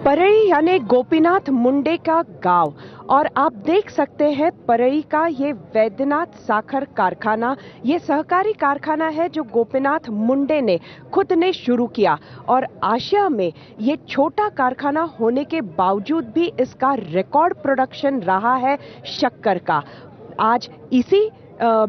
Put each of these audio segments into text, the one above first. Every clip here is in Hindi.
परई यानी गोपीनाथ मुंडे का गांव और आप देख सकते हैं परई का ये वैद्यनाथ साखर कारखाना, ये सहकारी कारखाना है जो गोपीनाथ मुंडे ने खुद ने शुरू किया और आशिया में ये छोटा कारखाना होने के बावजूद भी इसका रिकॉर्ड प्रोडक्शन रहा है शक्कर का। आज इसी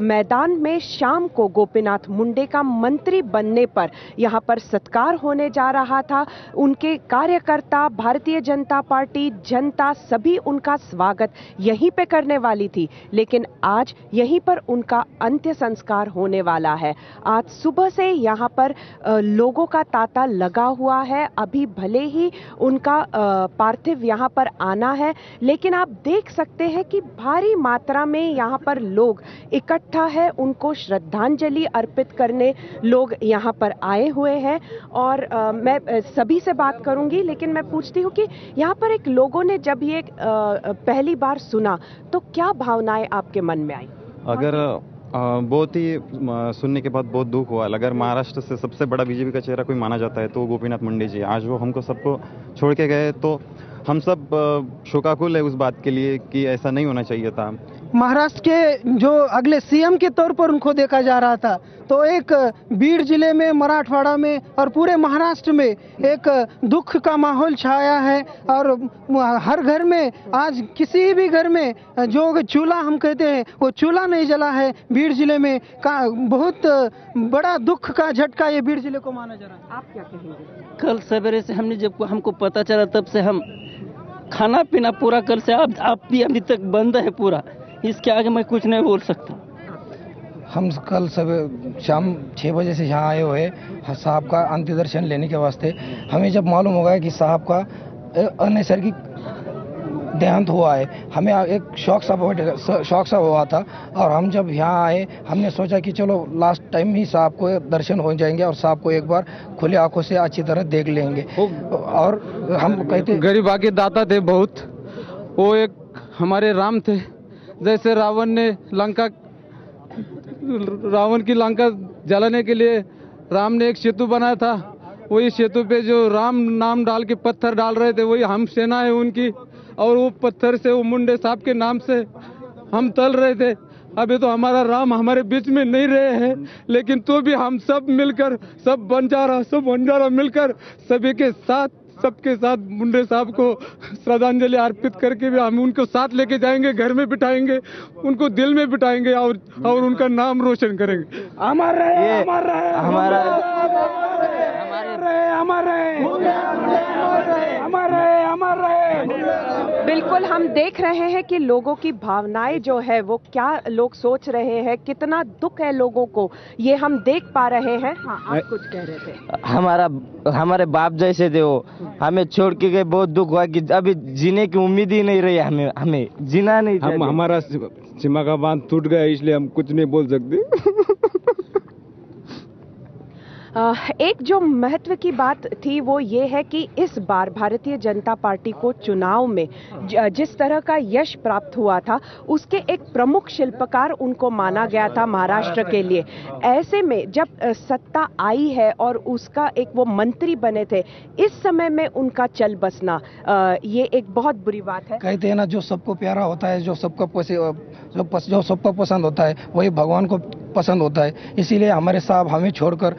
मैदान में शाम को गोपीनाथ मुंडे का मंत्री बनने पर यहाँ पर सत्कार होने जा रहा था। उनके कार्यकर्ता, भारतीय जनता पार्टी, जनता सभी उनका स्वागत यहीं पे करने वाली थी, लेकिन आज यहीं पर उनका अंत्य संस्कार होने वाला है। आज सुबह से यहाँ पर लोगों का तांता लगा हुआ है। अभी भले ही उनका पार्थिव यहाँ पर आना है, लेकिन आप देख सकते हैं कि भारी मात्रा में यहाँ पर लोग इकट्ठा है, उनको श्रद्धांजलि अर्पित करने लोग यहाँ पर आए हुए हैं। और मैं सभी से बात करूंगी, लेकिन मैं पूछती हूँ कि यहाँ पर एक लोगों ने जब ये पहली बार सुना तो क्या भावनाएं आपके मन में आई? अगर बहुत ही सुनने के बाद बहुत दुख हुआ। अगर महाराष्ट्र से सबसे बड़ा बीजेपी का चेहरा कोई माना जाता है तो गोपीनाथ मुंडे जी, आज वो हमको सबको छोड़ के गए तो हम सब शोकाकुल है उस बात के लिए कि ऐसा नहीं होना चाहिए था। महाराष्ट्र के जो अगले सीएम के तौर पर उनको देखा जा रहा था, तो एक बीड जिले में, मराठवाड़ा में और पूरे महाराष्ट्र में एक दुख का माहौल छाया है। और हर घर में, आज किसी भी घर में जो चूल्हा हम कहते हैं वो चूल्हा नहीं जला है बीड जिले में। का बहुत बड़ा दुख का झटका ये बीड जिले को माना जा रहा है। आप क्या कहेंगे? कल सवेरे से हमने जब हमको पता चला तब से हम खाना पीना पूरा कल से आप भी अभी तक बंद है पूरा। इसके आगे मैं कुछ नहीं बोल सकता। हम कल शाम 6 बजे से यहाँ आए हुए साहब का अंतिम दर्शन लेने के वास्ते। हमें जब मालूम होगा कि साहब का अनैसर्गिक देहांत हुआ है, हमें एक शौक सा हुआ था। और हम जब यहाँ आए हमने सोचा कि चलो लास्ट टाइम ही साहब को दर्शन हो जाएंगे और साहब को एक बार खुली आंखों से अच्छी तरह देख लेंगे। और हम कहते गरीब आगे दाता थे बहुत, वो एक हमारे राम थे। जैसे रावण की लंका जलाने के लिए राम ने एक सेतु बनाया था, वही सेतु पे जो राम नाम डाल के पत्थर डाल रहे थे वही हम सेना है उनकी, और वो पत्थर से वो मुंडे साहब के नाम से हम तल रहे थे। अभी तो हमारा राम हमारे बीच में नहीं रहे हैं, लेकिन तो भी हम सब मिलकर, सब बंजारा मिलकर सभी के साथ, सबके साथ मुंडे साहब को श्रद्धांजलि अर्पित करके भी हम उनको साथ लेके जाएंगे, घर में बिठाएंगे, उनको दिल में बिठाएंगे और उनका नाम रोशन करेंगे। अमर रहे, अमर रहे, हमारा बिल्कुल हम देख रहे हैं कि लोगों की भावनाएं जो है वो क्या लोग सोच रहे हैं, कितना दुख है लोगों को, ये हम देख पा रहे हैं। हाँ, आप कुछ कह रहे थे। हमारे बाप जैसे थे वो, हमें छोड़ के गए। बहुत दुख हुआ कि अभी जीने की उम्मीद ही नहीं रही, हमें जीना नहीं चाहिए। हमारा सीमा का बांध टूट गया, इसलिए हम कुछ नहीं बोल सकते। एक जो महत्व की बात थी वो ये है कि इस बार भारतीय जनता पार्टी को चुनाव में जिस तरह का यश प्राप्त हुआ था उसके एक प्रमुख शिल्पकार उनको माना गया था महाराष्ट्र के लिए। ऐसे में जब सत्ता आई है और उसका एक वो मंत्री बने थे, इस समय में उनका चल बसना ये एक बहुत बुरी बात है। कहते हैं ना, जो सबको प्यारा होता है, जो सबको पसंद होता है, वही भगवान को पसंद होता है। इसीलिए हमारे साहब हमें छोड़कर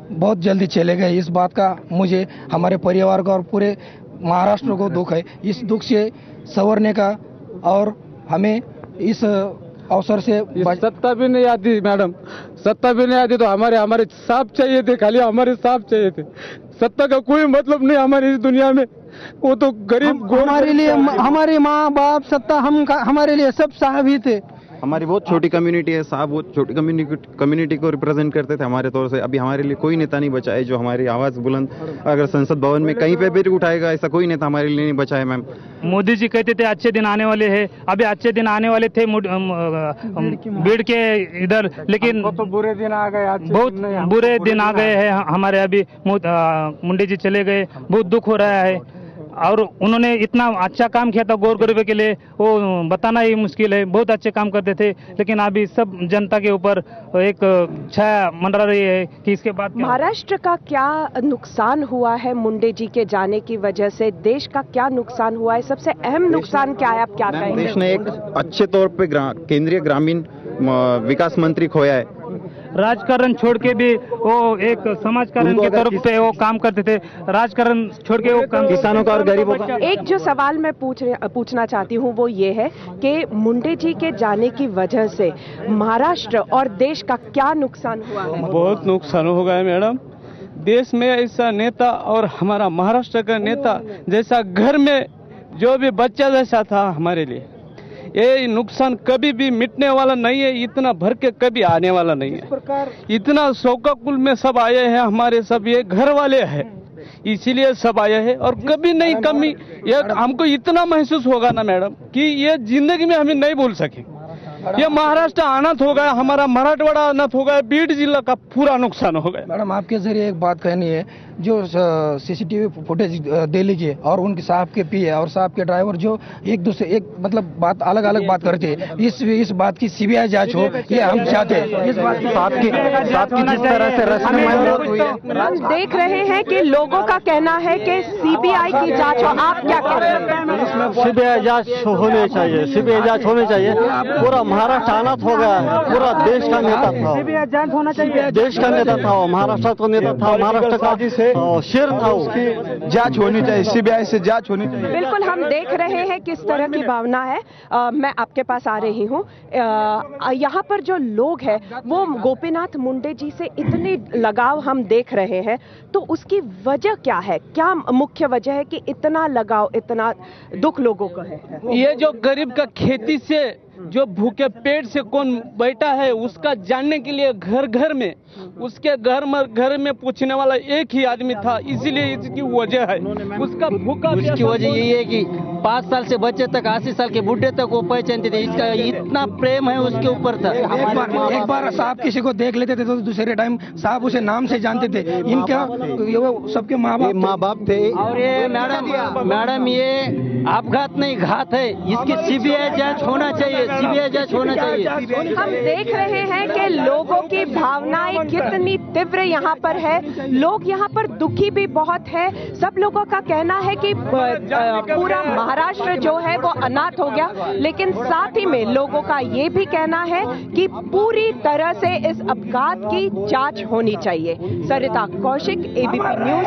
बहुत जल्दी चले गए। इस बात का मुझे, हमारे परिवार का और पूरे महाराष्ट्र को दुख है। इस दुख से संवरने का और हमें इस अवसर से सत्ता भी नहीं आती मैडम, सत्ता भी नहीं आती तो हमारे साहब चाहिए थे, खाली हमारे साहब चाहिए थे। सत्ता का कोई मतलब नहीं हमारी इस दुनिया में। वो तो गरीब हमारे लिए, हमारे माँ बाप, सत्ता हमारे लिए सब साहब ही थे। हमारी बहुत छोटी कम्युनिटी है, साहब बहुत छोटी कम्युनिटी को रिप्रेजेंट करते थे हमारे तौर से। अभी हमारे लिए कोई नेता नहीं बचा है जो हमारी आवाज बुलंद अगर संसद भवन में कहीं पे भी उठाएगा, ऐसा कोई नेता हमारे लिए नहीं बचा है। मैम, मोदी जी कहते थे अच्छे दिन आने वाले हैं, अभी अच्छे दिन आने वाले थे बीड़ के इधर, लेकिन तो बुरे दिन आ गए, बहुत बुरे दिन आ गए हैं हमारे। अभी मुंडे जी चले गए, बहुत दुख हो रहा है। और उन्होंने इतना अच्छा काम किया था गौर गरीबों के लिए, वो बताना ही मुश्किल है। बहुत अच्छे काम करते थे, लेकिन अभी सब जनता के ऊपर एक छाया मंडरा रही है कि इसके बाद महाराष्ट्र का क्या नुकसान हुआ है मुंडे जी के जाने की वजह से? देश का क्या नुकसान हुआ है? सबसे अहम नुकसान क्या है, आप क्या कहेंगे? देश ने एक अच्छे तौर पे केंद्रीय ग्रामीण विकास मंत्री खोया है। राजकारण छोड़ के भी वो एक समाजकारण की तरफ से वो काम करते थे। राजकारण छोड़ के वो काम किसानों का और गरीबों का। एक जो सवाल मैं पूछना चाहती हूँ वो ये है कि मुंडे जी के जाने की वजह से महाराष्ट्र और देश का क्या नुकसान हुआ है? बहुत नुकसान हो गया मैडम। देश में ऐसा नेता और हमारा महाराष्ट्र का नेता जैसा घर में जो भी बच्चा जैसा था हमारे लिए, ये नुकसान कभी भी मिटने वाला नहीं है, इतना भर के कभी आने वाला नहीं है। इतना शोकाकुल में सब आए हैं, हमारे सब ये घर वाले हैं, इसीलिए सब आए हैं और कभी नहीं कमी। ये हमको इतना महसूस होगा ना मैडम कि ये जिंदगी में हमें नहीं भूल सके। ये महाराष्ट्र अनाथ हो गया, हमारा मराठवाड़ा अनाथ हो गया, बीड जिला का पूरा नुकसान हो गया। मैडम आपके जरिए एक बात कहनी है, जो सीसीटीवी फुटेज दे लीजिए और उनके साहब के पीए और साहब के ड्राइवर जो एक दूसरे एक मतलब बात अलग अलग बात करते हैं, इस बात की सीबीआई जांच हो, ये हम चाहते हैं। इस बात की साथ की जिस तरह से रस्म हम देख रहे हैं कि लोगों का कहना है कि सीबीआई की जांच हो, आप क्या कह रहे हैं? सीबीआई जांच होनी चाहिए, सीबीआई जांच होनी चाहिए। पूरा महाराष्ट्र अनाथ हो गया है, पूरा देश का नेता था, सीबीआई जांच होना चाहिए। देश का नेता था, महाराष्ट्र का नेता था, महाराष्ट्र का शेर था, उसकी जांच होनी चाहिए, सीबीआई से जांच होनी चाहिए। बिल्कुल, हम देख रहे हैं किस तरह की भावना है। मैं आपके पास आ रही हूँ। यहाँ पर जो लोग हैं वो गोपीनाथ मुंडे जी से इतने लगाव हम देख रहे हैं, तो उसकी वजह क्या है? क्या मुख्य वजह है कि इतना लगाव, इतना दुख लोगों को है? ये जो गरीब का खेती से जो भूखे पेट से कौन बैठा है उसका जानने के लिए घर घर में उसके घर में पूछने वाला एक ही आदमी था, इसीलिए इसकी वजह है उसका भूखा। उसकी वजह यही है कि 5 साल से बच्चे तक 80 साल के बुढ़े तक वो पहचानते थे, इसका इतना प्रेम है उसके ऊपर था। एक बार साहब किसी को देख लेते थे तो दूसरे टाइम साहब उसे नाम से जानते थे। इनका वो सबके माँ बाप थे। और ये मैडम ये आपघात नहीं घात है, इसकी सीबीआई जांच होना चाहिए, सीबीआई जांच होना चाहिए। हम देख रहे हैं कि लोगों की भावनाएं कितनी तीव्र यहाँ पर है। लोग यहाँ पर दुखी भी बहुत है। सब लोगों का कहना है कि पूरा महाराष्ट्र जो है वो अनाथ हो गया, लेकिन साथ ही में लोगों का ये भी कहना है कि पूरी तरह से इस अपघात की जांच होनी चाहिए। सरिता कौशिक, एबीपी न्यूज,